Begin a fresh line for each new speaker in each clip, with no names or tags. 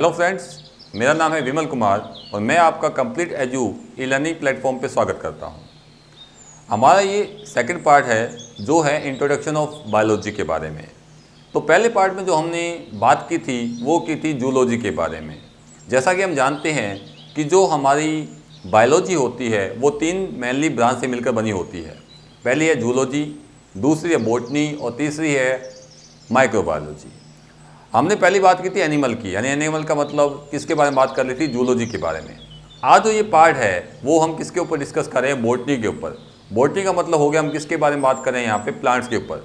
Hello friends, मेरा नाम है विमल कुमार और मैं आपका complete edu e learning platform पे स्वागत करता हूँ। हमारा ये सेकंड पार्ट है जो है इंट्रोडक्शन ऑफ बायोलॉजी के बारे में। तो पहले पार्ट में जो हमने बात की थी वो की थी जूलॉजी के बारे में। जैसा कि हम जानते हैं कि जो हमारी बायोलॉजी होती है वो तीन मेनली ब्रांच से मिलकर बनी होती है। पहली है जूलॉजी, दूसरी है बॉटनी और तीसरी है माइक्रोबायोलॉजी। हमने पहली बात की थी एनिमल की, यानी एनिमल का मतलब किसके बारे में बात कर ली थी, जूलॉजी के बारे में। आज जो ये पार्ट है वो हम किसके ऊपर डिस्कस कर रहे हैं, बॉटनी के ऊपर। बॉटनी का मतलब हो गया हम किसके बारे में बात कर रहे हैं यहाँ पे, प्लांट्स के ऊपर।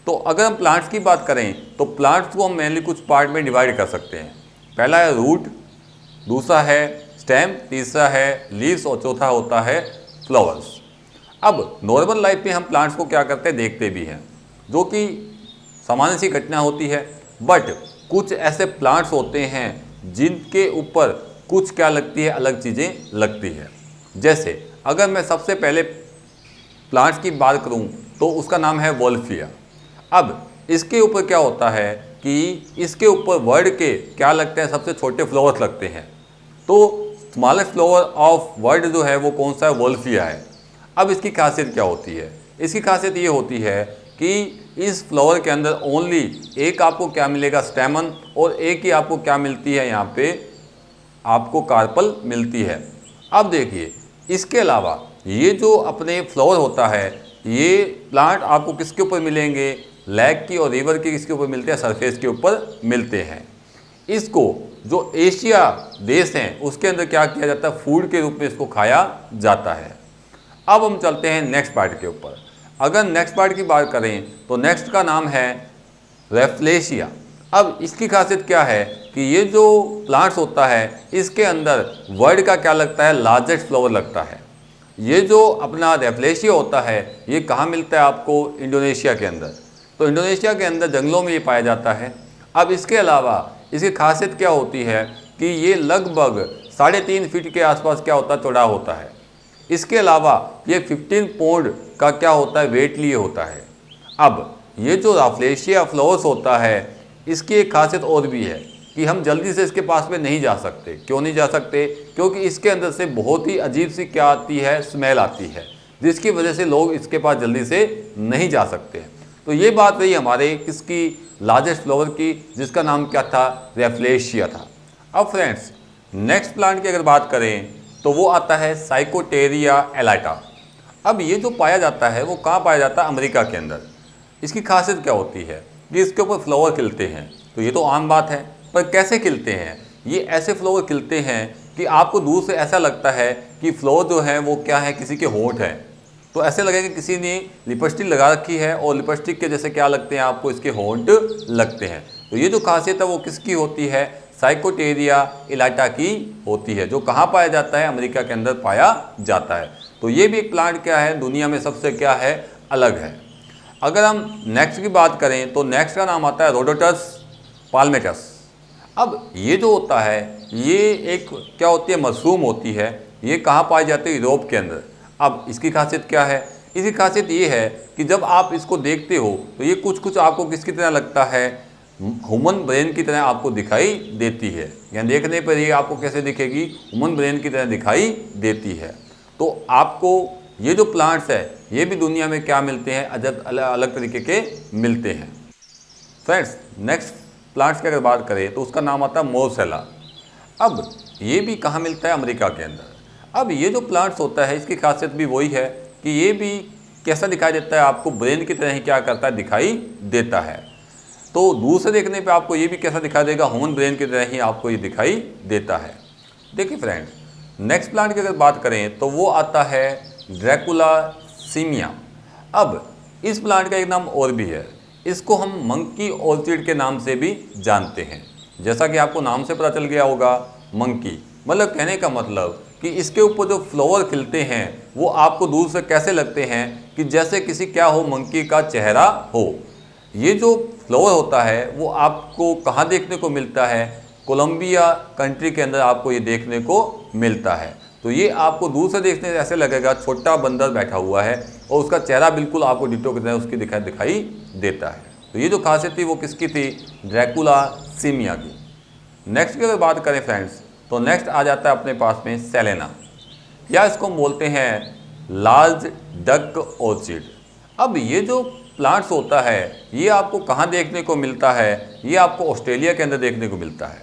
तो अगर हम प्लांट्स की बात करें तो प्लांट्स को हम मेनली कुछ पार्ट में डिवाइड कर सकते हैं। पहला है रूट, दूसरा है स्टेम, तीसरा है लीव्स और चौथा होता है फ्लावर्स। अब नॉर्मल लाइफ में हम प्लांट्स को क्या करते हैं, देखते भी हैं, जो कि सामान्य सी घटना होती है। बट कुछ ऐसे प्लांट्स होते हैं जिनके ऊपर कुछ क्या लगती है, अलग चीज़ें लगती है। जैसे अगर मैं सबसे पहले प्लांट्स की बात करूं तो उसका नाम है वोल्फिया। अब इसके ऊपर क्या होता है कि इसके ऊपर वर्ड के क्या लगते हैं, सबसे छोटे फ्लावर्स लगते हैं। तो स्मॉलेस्ट फ्लावर ऑफ वर्ड जो है वो कौन सा है, वोल्फिया है। अब इसकी खासियत क्या होती है, इसकी खासियत ये होती है कि इस फ्लावर के अंदर ओनली एक आपको क्या मिलेगा, स्टेमन, और एक ही आपको क्या मिलती है, यहाँ पे आपको कार्पल मिलती है। अब देखिए इसके अलावा ये जो अपने फ्लावर होता है, ये प्लांट आपको किसके ऊपर मिलेंगे, लेक की और रिवर की किसके ऊपर मिलते हैं, सरफेस के ऊपर मिलते हैं। इसको जो एशिया देश हैं उसके अंदर क्या किया जाता है, फूड के रूप में इसको खाया जाता है। अब हम चलते हैं नेक्स्ट पार्ट के ऊपर। अगर नेक्स्ट पार्ट की बात करें तो नेक्स्ट का नाम है रेफ्लेशिया। अब इसकी खासियत क्या है कि ये जो प्लांट्स होता है इसके अंदर वर्ड का क्या लगता है, लार्जेस्ट फ्लावर लगता है। ये जो अपना रेफ्लेशिया होता है ये कहाँ मिलता है आपको, इंडोनेशिया के अंदर। तो इंडोनेशिया के अंदर जंगलों में ये पाया जाता है। अब इसके अलावा इसकी खासियत क्या होती है कि ये लगभग 3.5 फीट के आसपास क्या होता है, चौड़ा होता है। इसके अलावा ये 15 पाउंड का क्या होता है, वेट लिए होता है। अब ये जो राफ्लेशिया फ्लावर्स होता है इसकी एक खासियत और भी है कि हम जल्दी से इसके पास में नहीं जा सकते। क्यों नहीं जा सकते, क्योंकि इसके अंदर से बहुत ही अजीब सी क्या आती है, स्मेल आती है, जिसकी वजह से लोग इसके पास जल्दी से नहीं जा सकते। तो ये बात रही हमारे किसकी, लार्जेस्ट फ्लावर की, जिसका नाम क्या था, रेफ्लेशिया था। अब फ्रेंड्स नेक्स्ट प्लांट की अगर बात करें तो वो आता है साइकोटेरिया एलाटा। अब ये जो पाया जाता है वो कहाँ पाया जाता है, अमेरिका के अंदर। इसकी खासियत क्या होती है कि इसके ऊपर फ्लावर खिलते हैं। तो ये तो आम बात है, पर कैसे खिलते हैं, ये ऐसे फ्लावर खिलते हैं कि आपको दूर से ऐसा लगता है कि फ्लावर जो है वो क्या है, किसी के होंठ हैं। तो ऐसे लगेगा कि किसी ने लिपस्टिक लगा रखी है और लिपस्टिक के जैसे क्या लगते हैं आपको, इसके होंठ लगते हैं। तो ये जो खासियत है वो किसकी होती है, साइकोटेरिया एलाटा की होती है, जो कहाँ पाया जाता है, अमेरिका के अंदर पाया जाता है। तो ये भी एक प्लांट क्या है, दुनिया में सबसे क्या है, अलग है। अगर हम नेक्स्ट की बात करें तो नेक्स्ट का नाम आता है रोडोटस पाल्मेटस। अब ये जो होता है ये एक क्या होती है, मशरूम होती है। ये कहाँ पाई जाती है, यूरोप के अंदर। अब इसकी खासियत क्या है, इसकी खासियत ये है कि जब आप इसको देखते हो तो ये कुछ कुछ आपको किसकी तरह लगता है, ह्यूमन ब्रेन की तरह आपको दिखाई देती है। यानी देखने पर ये आपको कैसे दिखेगी, ह्यूमन ब्रेन की तरह दिखाई देती है। तो आपको ये जो प्लांट्स है ये भी दुनिया में क्या मिलते हैं, अलग अलग तरीके के मिलते हैं। फ्रेंड्स नेक्स्ट प्लांट्स की अगर बात करें तो उसका नाम आता है मोरसेला। अब ये भी कहाँ मिलता है, अमेरिका के अंदर। अब ये जो प्लांट्स होता है इसकी खासियत भी वही है कि ये भी कैसा दिखाई देता है आपको, ब्रेन की तरह ही क्या करता है, दिखाई देता है। तो दूर से देखने पे आपको ये भी कैसा दिखाई देगा, ह्यूमन ब्रेन की तरह ही आपको ये दिखाई देता है। देखिए फ्रेंड्स नेक्स्ट प्लांट की अगर बात करें तो वो आता है ड्रैकुला सीमिया। अब इस प्लांट का एक नाम और भी है, इसको हम मंकी ऑर्चिड के नाम से भी जानते हैं। जैसा कि आपको नाम से पता चल गया होगा, मंकी मतलब कहने का मतलब कि इसके ऊपर जो फ्लावर खिलते हैं वो आपको दूर से कैसे लगते हैं कि जैसे किसी क्या हो, मंकी का चेहरा हो। ये जो फ्लावर होता है वो आपको कहाँ देखने को मिलता है, कोलंबिया कंट्री के अंदर आपको ये देखने को मिलता है। तो ये आपको दूर से देखने से ऐसे लगेगा छोटा बंदर बैठा हुआ है और उसका चेहरा बिल्कुल आपको डिटो की तरह उसकी दिखाई देता है। तो ये जो खासियत थी वो किसकी थी, ड्रैकुला सीमिया की। नेक्स्ट की अगर बात करें फ्रेंड्स, तो नेक्स्ट आ जाता है अपने पास में सेलेना, या इसको हम बोलते हैं लार्ज डक ऑर्चिड। अब ये जो प्लांट्स होता है ये आपको कहाँ देखने को मिलता है? ये आपको ऑस्ट्रेलिया के अंदर देखने को मिलता है।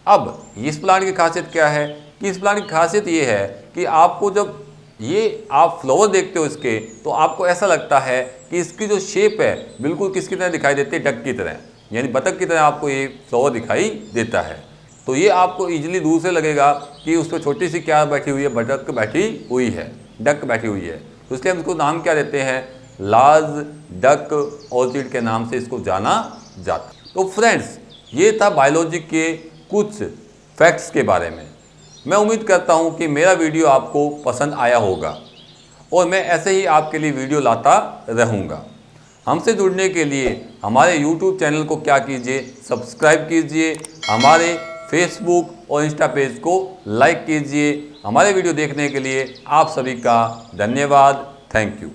अब इस प्लांट की खासियत क्या है कि इस प्लांट की खासियत ये है कि आपको जब ये आप फ्लावर देखते हो इसके, तो आपको ऐसा लगता है कि इसकी जो शेप है बिल्कुल किसकी तरह दिखाई देती है? डक की तरह, यानी बतख की तरह आपको ये फ्लावर दिखाई देता है। तो ये आपको ईजिली दूर से लगेगा कि उस पर छोटी सी क्या बैठी हुई है? बतख बैठी हुई है, डक बैठी हुई है। तो इसलिए हम इसको नाम क्या देते हैं? लार्ज डक ऑर्चिड के नाम से इसको जाना जाता है। तो फ्रेंड्स, ये था बायोलॉजी के कुछ फैक्ट्स के बारे में। मैं उम्मीद करता हूँ कि मेरा वीडियो आपको पसंद आया होगा और मैं ऐसे ही आपके लिए वीडियो लाता रहूँगा। हमसे जुड़ने के लिए हमारे YouTube चैनल को क्या कीजिए? सब्सक्राइब कीजिए। हमारे फेसबुक और इंस्टा पेज को लाइक कीजिए। हमारे वीडियो देखने के लिए आप सभी का धन्यवाद। Thank you.